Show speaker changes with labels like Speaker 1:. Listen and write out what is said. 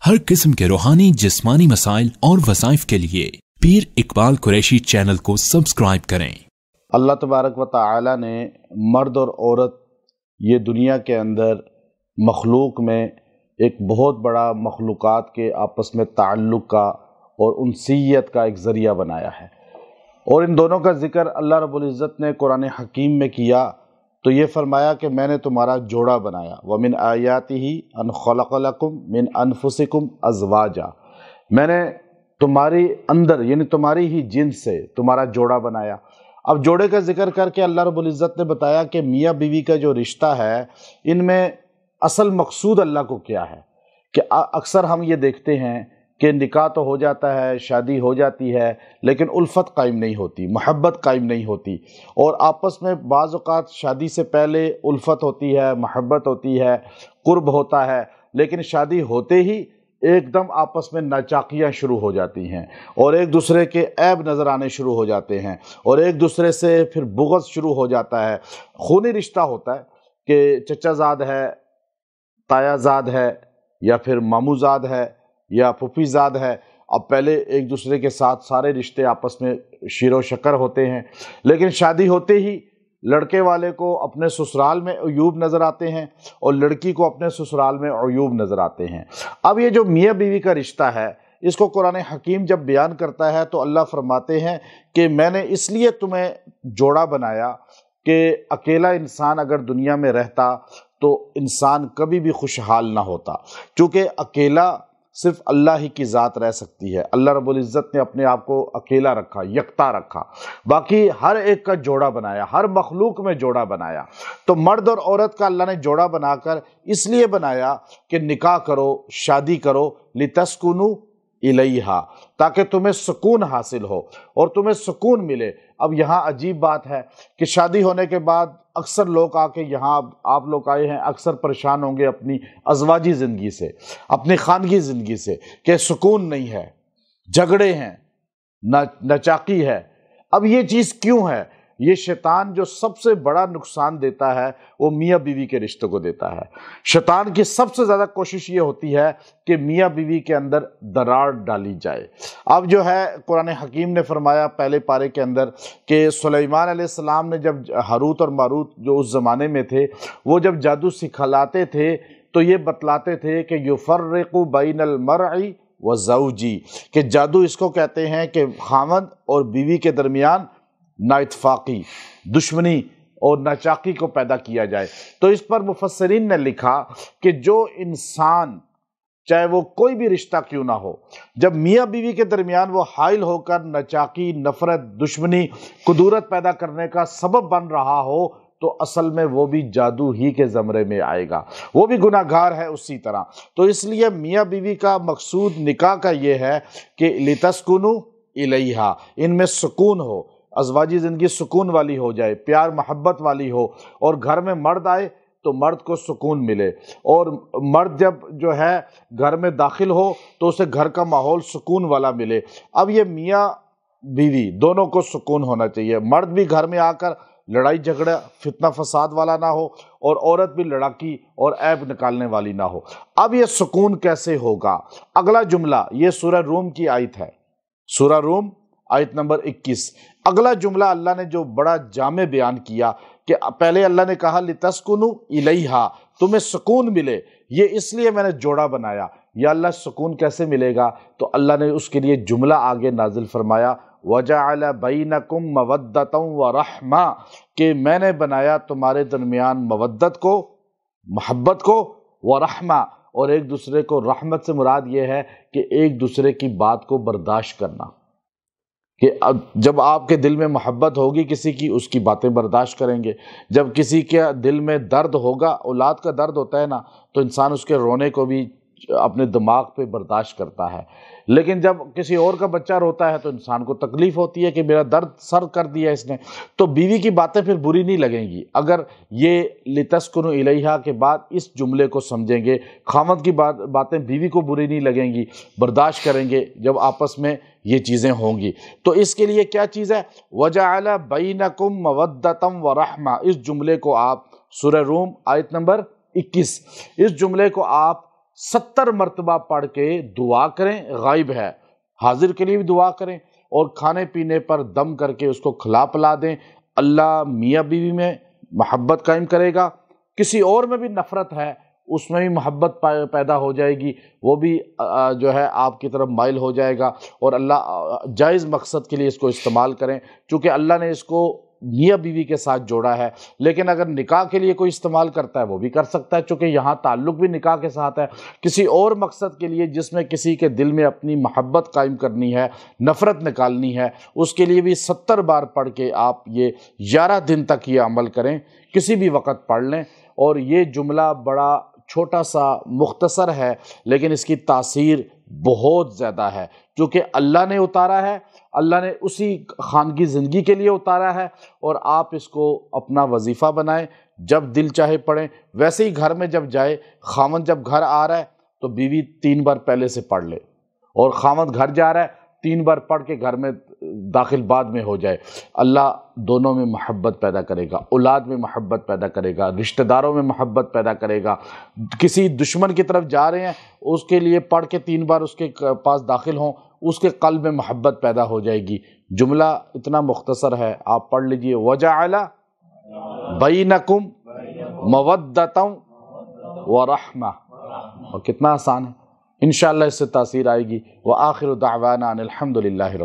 Speaker 1: हर किस्म के रूहानी जिस्मानी मसाइल और वज़ाइफ के लिए पीर इकबाल कुरैशी चैनल को सब्सक्राइब करें।
Speaker 2: अल्लाह तबारक व तआला ने मर्द और औरत ये दुनिया के अंदर मखलूक में एक बहुत बड़ा मखलूक़ात के आपस में ताल्लुक़ का और उनसीयत का एक ज़रिया बनाया है, और इन दोनों का ज़िक्र अल्लाह रब्बुल इज़्ज़त ने कुरान हकीम में किया तो ये फरमाया कि मैंने तुम्हारा जोड़ा बनाया। व मिन आयातिही अन खलक़लकुम मिन अनफुसिकुम अज़वाजा, मैंने तुम्हारी अंदर यानी तुम्हारी ही जिन्स से तुम्हारा जोड़ा बनाया। अब जोड़े का जिक्र करके अल्लाह रब्बुल इज़्ज़त ने बताया कि मियाँ बीवी का जो रिश्ता है इनमें असल मकसूद अल्लाह को क्या है। कि अक्सर हम ये देखते हैं कि निकाह तो हो जाता है, शादी हो जाती है, लेकिन उल्फत कायम नहीं होती, मोहब्बत कायम नहीं होती, और आपस में बाज़ औक़ात शादी से पहले उल्फत होती है, मोहब्बत होती है, कुर्ब होता है, लेकिन शादी होते ही एकदम आपस में नाचाकियाँ शुरू हो जाती हैं और एक दूसरे के ऐब नज़र आने शुरू हो जाते हैं और एक दूसरे से फिर बुग़्ज़ शुरू हो जाता है। खूनी रिश्ता होता है कि चचाज़ाद है, तायाज़ाद है, या फिर मामूज़ाद है, या फूफीज़ाद है। अब पहले एक दूसरे के साथ सारे रिश्ते आपस में शीरो शक्कर होते हैं, लेकिन शादी होते ही लड़के वाले को अपने ससुराल में अयूब नज़र आते हैं और लड़की को अपने ससुराल में अयूब नज़र आते हैं। अब ये जो मियाँ बीवी का रिश्ता है इसको कुरान हकीम जब बयान करता है तो अल्लाह फरमाते हैं कि मैंने इसलिए तुम्हें जोड़ा बनाया कि अकेला इंसान अगर दुनिया में रहता तो इंसान कभी भी खुशहाल ना होता, क्योंकि अकेला सिर्फ अल्लाह ही की ज़ात रह सकती है। अल्लाह रब्बुल इज़्ज़त ने अपने आप को अकेला रखा, यकता रखा, बाकी हर एक का जोड़ा बनाया, हर मखलूक में जोड़ा बनाया। तो मर्द और औरत का अल्लाह ने जोड़ा बनाकर इसलिए बनाया कि निकाह करो, शादी करो, लितस्कुनु इलैहा, ताकि तुम्हें सुकून हासिल हो और तुम्हें सुकून मिले। अब यहाँ अजीब बात है कि शादी होने के बाद अक्सर लोग आके यहाँ आप लोग आए हैं, अक्सर परेशान होंगे अपनी अज़वाजी ज़िंदगी से, अपनी खानगी ज़िंदगी से, कि सुकून नहीं है, झगड़े हैं, नचाकी है। अब ये चीज़ क्यों है? ये शैतान जो सबसे बड़ा नुकसान देता है वो मियाँ बीवी के रिश्ते को देता है। शैतान की सबसे ज़्यादा कोशिश ये होती है कि मियाँ बीवी के अंदर दरार डाली जाए। अब जो है कुरान हकीम ने फरमाया पहले पारे के अंदर कि सुलेमान अलैहिस्सलाम ने जब हारूत और मारूत जो उस ज़माने में थे वो जब जादू सिखलाते थे तो ये बतलाते थे कि युफ़र्रिक़ु बैनल मरई व ज़ौजी, कि जादू इसको कहते हैं कि खामद और बीवी के दरमियान नाइतफाकी, दुश्मनी और नाचाकी को पैदा किया जाए। तो इस पर मुफस्सिरीन ने लिखा कि जो इंसान चाहे वो कोई भी रिश्ता क्यों ना हो, जब मियाँ बीवी के दरमियान वो हाइल होकर नाचाकी, नफरत, दुश्मनी, कुदूरत पैदा करने का सबब बन रहा हो तो असल में वो भी जादू ही के ज़मरे में आएगा, वो भी गुनाहगार है उसी तरह। तो इसलिए मियाँ बीवी का मकसूद निकाह का ये है कि लितस्कुनु इलैहा, इनमें सुकून हो, अज़वाजी ज़िंदगी सुकून वाली हो जाए, प्यार मोहब्बत वाली हो, और घर में मर्द आए तो मर्द को सुकून मिले, और मर्द जब जो है घर में दाखिल हो तो उसे घर का माहौल सुकून वाला मिले। अब ये मियाँ बीवी दोनों को सुकून होना चाहिए, मर्द भी घर में आकर लड़ाई झगड़ा फितना फसाद वाला ना हो और औरत भी लड़ाकी और ऐब निकालने वाली ना हो। अब ये सुकून कैसे होगा? अगला जुमला ये सूरह रूम की आयत है, सूरह रूम आयत नंबर 21। अगला जुमला अल्लाह ने जो बड़ा जामे बयान किया कि पहले अल्लाह ने कहा लितस्कुनु इलैहा, तुम्हें सुकून मिले, ये इसलिए मैंने जोड़ा बनाया। या अल्लाह सुकून कैसे मिलेगा? तो अल्लाह ने उसके लिए जुमला आगे नाजिल फरमाया वजअल बैनकुम मवद्दतन व रहमा, कि मैंने बनाया तुम्हारे दरमियान मवद्दत को, मोहब्बत को, व रहमा, और एक दूसरे को, रहमत से मुराद ये है कि एक दूसरे की बात को बर्दाश्त करना, कि जब आपके दिल में मोहब्बत होगी किसी की, उसकी बातें बर्दाश्त करेंगे। जब किसी के दिल में दर्द होगा, औलाद का दर्द होता है ना, तो इंसान उसके रोने को भी अपने दिमाग पे बर्दाश्त करता है, लेकिन जब किसी और का बच्चा रोता है तो इंसान को तकलीफ होती है कि मेरा दर्द सर कर दिया इसने। तो बीवी की बातें फिर बुरी नहीं लगेंगी अगर ये लितस्कुनु इलैहा के बाद इस जुमले को समझेंगे। खामद की बातें बीवी को बुरी नहीं लगेंगी, बर्दाश्त करेंगे जब आपस में ये चीज़ें होंगी। तो इसके लिए क्या चीज़ है? वजअल बैनकुम मवद्दतम व रहमा, इस जुमले को आप सूरह रूम आयत नंबर 21, इस जुमले को आप 70 مرتبہ پڑھ کے دعا کریں، غائب ہے حاضر کے لیے بھی دعا کریں، اور کھانے پینے پر دم کر کے اس کو کھلا پلا دیں۔ اللہ میاں بیوی میں محبت قائم کرے گا، کسی اور میں بھی نفرت ہے اس میں بھی محبت پیدا ہو جائے گی، وہ بھی جو ہے آپ کی طرف مائل ہو جائے گا، اور اللہ جائز مقصد کے لیے اس کو استعمال کریں، چونکہ اللہ نے اس کو میاں بیوی کے ساتھ جوڑا ہے۔ لیکن اگر نکاح کے لیے کوئی استعمال کرتا ہے وہ بھی کر سکتا ہے، چونکہ یہاں تعلق بھی نکاح کے ساتھ ہے۔ کسی اور مقصد کے لیے جس میں کسی کے دل میں اپنی محبت قائم کرنی ہے، نفرت نکالنی ہے، اس کے لیے بھی 70 بار پڑھ کے آپ یہ 11 دن تک یہ عمل کریں، کسی بھی وقت پڑھ لیں۔ اور یہ جملہ بڑا چھوٹا سا مختصر ہے لیکن اس کی تاثیر بہت زیادہ ہے، کیونکہ اللہ نے اتارا ہے، اللہ نے اسی خاندگی زندگی کے لیے اتارا ہے، اور آپ اس کو اپنا وظیفہ بنائیں، جب دل چاہے پڑھیں۔ ویسے ہی گھر میں جب جائے، خاوند جب گھر آ رہا ہے تو بیوی 3 بار پہلے سے پڑھ لے، اور خاوند گھر جا رہا ہے 3 بار پڑھ کے گھر میں داخل بعد میں ہو جائے۔ اللہ دونوں میں محبت پیدا کرے گا، اولاد میں محبت پیدا کرے گا، رشتہ داروں میں محبت پیدا کرے گا۔ کسی دشمن کی طرف جا رہے ہیں، اس کے لیے پڑھ کے 3 بار اس کے پاس داخل ہوں، اس کے قلب میں محبت پیدا ہو جائے گی۔ جملہ اتنا مختصر ہے، آپ پڑھ لیجئے، وَجَعَلَ بَيْنَكُمْ مَوَدَّةً وَرَحْمَةً، اور کتنا آسان ہے، انشاءاللہ اس سے تاثیر آئے گی۔ وآخر دعوانا ان الحمد للہ رب